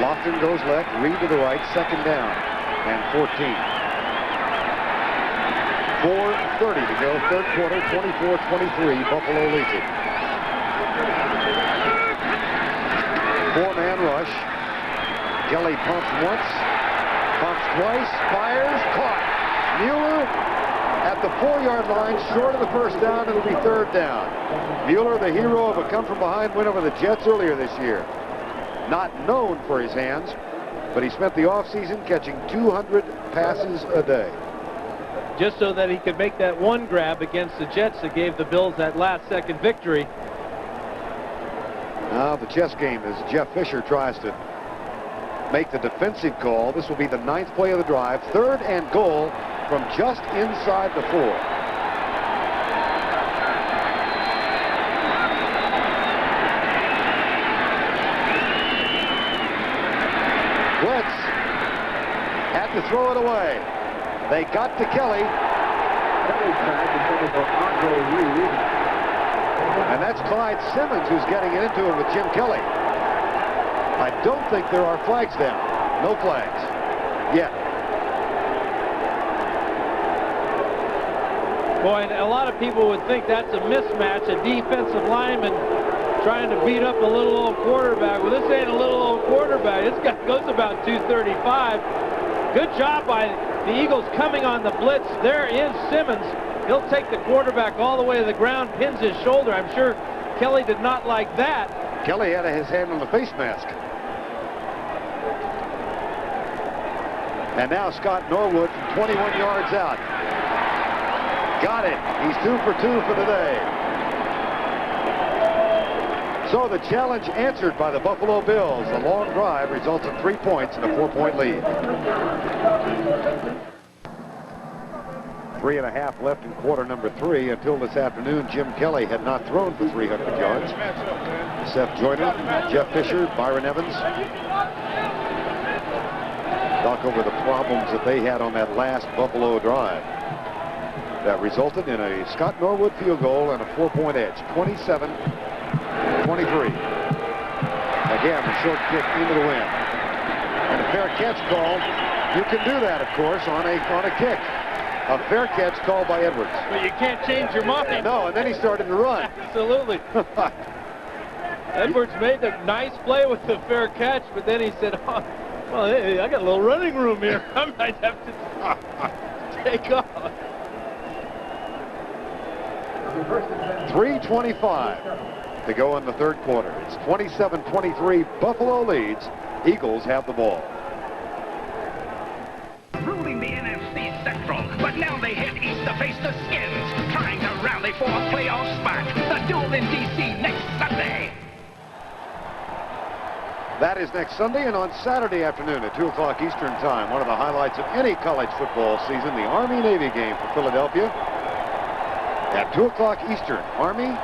Lofton goes left, Reed to the right, second down and 14. 4:30 to go, third quarter, 24-23, Buffalo leads it. Four-man rush. Kelly pumps once, pumps twice, fires, caught. Mueller at the 4-yard line, short of the first down. It'll be third down. Mueller, the hero of a come-from-behind win over the Jets earlier this year. Not known for his hands, but he spent the offseason catching 200 passes a day. Just so that he could make that one grab against the Jets that gave the Bills that last-second victory. Now the chess game as Jeff Fisher tries to make the defensive call. This will be the 9th play of the drive. Third and goal from just inside the 4. Blitz had to throw it away. They got to Kelly. And that's Clyde Simmons who's getting it into it with Jim Kelly. I don't think there are flags down. No flags yet. Boy, and a lot of people would think that's a mismatch, a defensive lineman trying to beat up a little old quarterback. Well, this ain't a little old quarterback. This guy goes about 235. Good job by the Eagles coming on the blitz. There is Simmons. He'll take the quarterback all the way to the ground, pins his shoulder. I'm sure Kelly did not like that. Kelly had his hand on the face mask. And now Scott Norwood from 21 yards out. Got it. He's 2 for 2 for the day. So the challenge answered by the Buffalo Bills. The long drive results in 3 points and a 4-point lead. 3.5 left in quarter number 3. Until this afternoon, Jim Kelly had not thrown for 300 yards. Seth Joyner, Jeff Fisher, Byron Evans. Talk over the problems that they had on that last Buffalo drive. That resulted in a Scott Norwood field goal and a 4-point edge, 27-23. Again, the short kick into the wind. And a fair catch called. You can do that, of course, on a kick. A fair catch called by Edwards. But you can't change your mind. No, and then he started to run. Absolutely. Edwards made a nice play with the fair catch, but then he said, oh, well, hey, I got a little running room here. I might have to take off. 3:25 to go in the third quarter. It's 27-23. Buffalo leads. Eagles have the ball. Ruling the NFC Central, but now they head east to face the Skins, trying to rally for a playoff spot. The duel in D.C. next Sunday. That is next Sunday, and on Saturday afternoon at 2 o'clock Eastern Time, one of the highlights of any college football season, the Army-Navy game for Philadelphia. At 2 o'clock Eastern, Army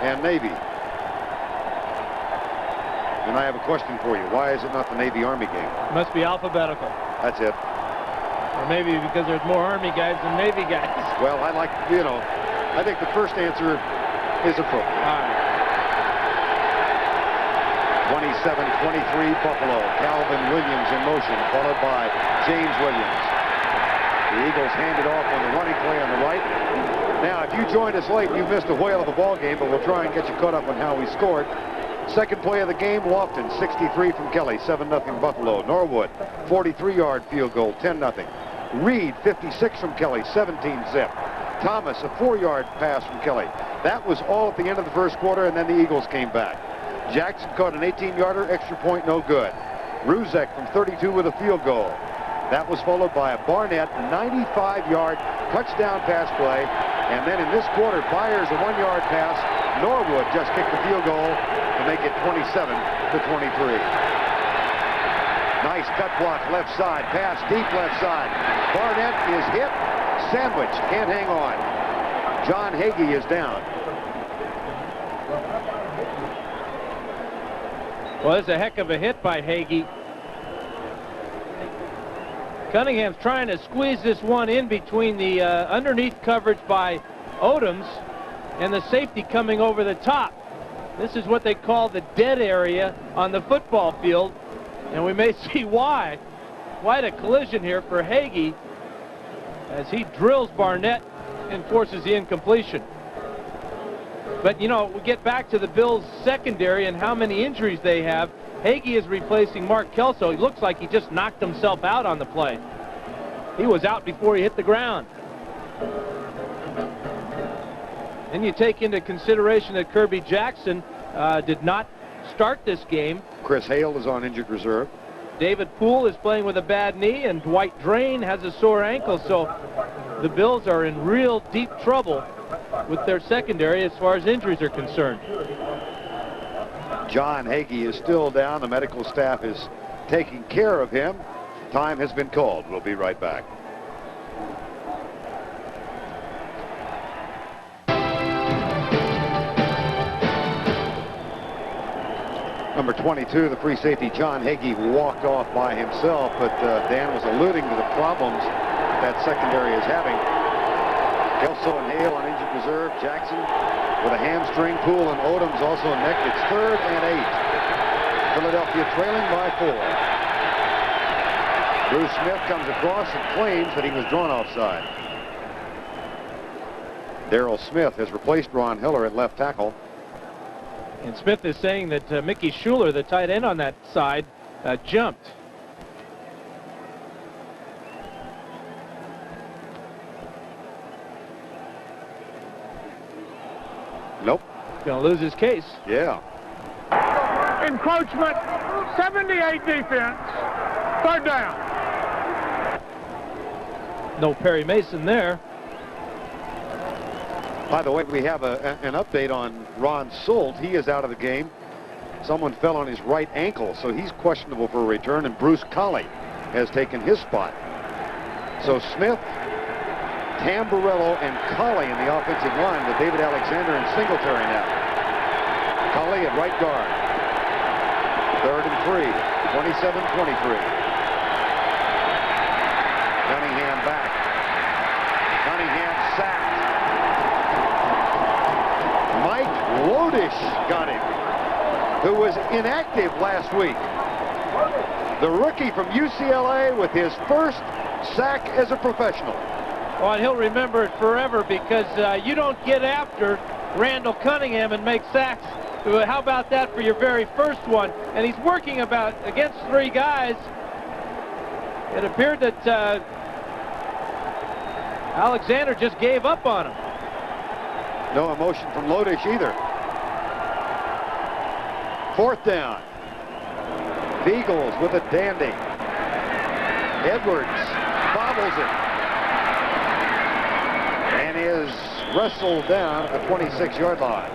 and Navy. And I have a question for you. Why is it not the Navy-Army game? Must be alphabetical. That's it. Or maybe because there's more Army guys than Navy guys. Well, I like, I think the first answer is appropriate. All right. 27-23 Buffalo. Calvin Williams in motion, followed by James Williams. The Eagles hand it off on the running play on the right. Now, if you joined us late, you missed a whale of a ball game, but we'll try and get you caught up on how we scored. Second play of the game, Lofton, 63 from Kelly, 7-0 Buffalo. Norwood, 43-yard field goal, 10-0. Reed, 56 from Kelly, 17-zip. Thomas, a 4-yard pass from Kelly. That was all at the end of the first quarter, and then the Eagles came back. Jackson caught an 18-yarder, extra point, no good. Ruzek from 32 with a field goal. That was followed by a Barnett 95-yard touchdown pass play. And then in this quarter, Byers a 1-yard pass. Norwood just kicked the field goal to make it 27-23. Nice cut block left side, pass deep left side. Barnett is hit, sandwiched, can't hang on. John Hagee is down. Well, it's a heck of a hit by Hagee. Cunningham's trying to squeeze this one in between the underneath coverage by Odoms and the safety coming over the top. This is what they call the dead area on the football field. And we may see why. Quite a collision here for Hagee as he drills Barnett and forces the incompletion. But, you know, we get back to the Bills' secondary and how many injuries they have. Hagee is replacing Mark Kelso. He looks like he just knocked himself out on the play. He was out before he hit the ground. And you take into consideration that Kirby Jackson did not start this game. Chris Hale is on injured reserve. David Poole is playing with a bad knee, and Dwight Drain has a sore ankle. So the Bills are in real deep trouble with their secondary as far as injuries are concerned. John Hagee is still down. The medical staff is taking care of him. Time has been called. We'll be right back. Number 22, the free safety, John Hagee, walked off by himself, but Dan was alluding to the problems that secondary is having. Kelso and Hale on injured reserve. Jackson with a hamstring. Poole and Odom's also neck. It's 3rd and 8. Philadelphia trailing by 4. Bruce Smith comes across and claims that he was drawn offside. Darrell Smith has replaced Ron Hiller at left tackle. And Smith is saying that Mickey Schuler, the tight end on that side, jumped. Nope. Going to lose his case. Yeah. Encroachment, 78 defense, 3rd down. No Perry Mason there. By the way, we have an update on Ron Solt. He is out of the game. Someone fell on his right ankle, so he's questionable for a return, and Bruce Colley has taken his spot. So Smith, Tamburello, and Colley in the offensive line with David Alexander and Singletary now. Colley at right guard. 3rd and 3, 27-23. Cunningham back. Cunningham sacked. Mike Lodish got him, who was inactive last week. The rookie from UCLA with his first sack as a professional. Oh, and he'll remember it forever because you don't get after Randall Cunningham and make sacks. How about that for your very first one? And he's working against 3 guys. It appeared that Alexander just gave up on him. No emotion from Lodish either. 4th down. Eagles with a dandy. Edwards bobbles it. And is wrestled down at the 26-yard line.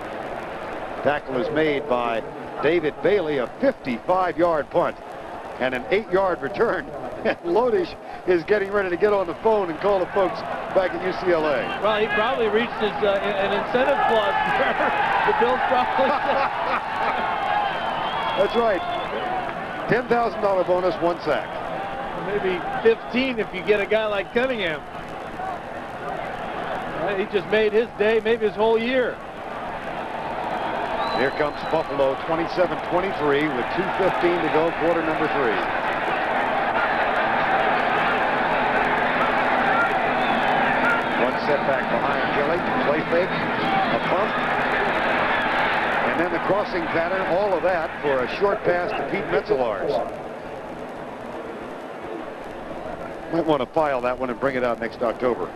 Tackle is made by David Bailey, a 55-yard punt and an 8-yard return. And Lodish is getting ready to get on the phone and call the folks back at UCLA. Well, he probably reached his an incentive clause. The Bills probably That's right. $10,000 bonus, 1 sack. Maybe 15 if you get a guy like Cunningham. He just made his day, maybe his whole year. Here comes Buffalo, 27-23 with 2:15 to go, quarter number 3. One setback behind Kelly, play fake, a pump, and then the crossing pattern, all of that for a short pass to Pete Metzelaars. Might want to file that one and bring it out next October.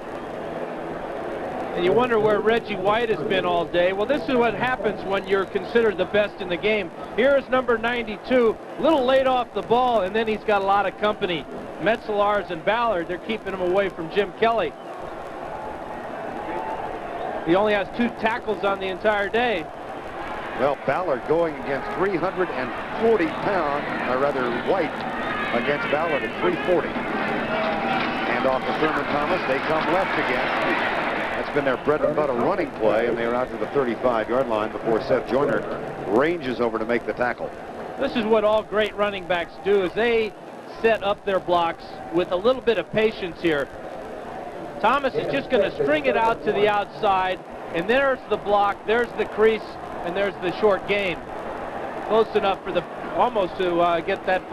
And you wonder where Reggie White has been all day. Well, this is what happens when you're considered the best in the game. Here is number 92, a little late off the ball, and then he's got a lot of company. Metzelaars and Ballard, they're keeping him away from Jim Kelly. He only has 2 tackles on the entire day. Well, Ballard going against 340-pound, or rather White against Ballard at 340. And off to Thurman Thomas, they come left again. That's been their bread and butter running play, and they are out to the 35-yard line before Seth Joyner ranges over to make the tackle. This is what all great running backs do, is they set up their blocks with a little bit of patience here. Thomas is just going to string it out to the outside, and there's the block, there's the crease, and there's the short gain. Close enough for almost to get that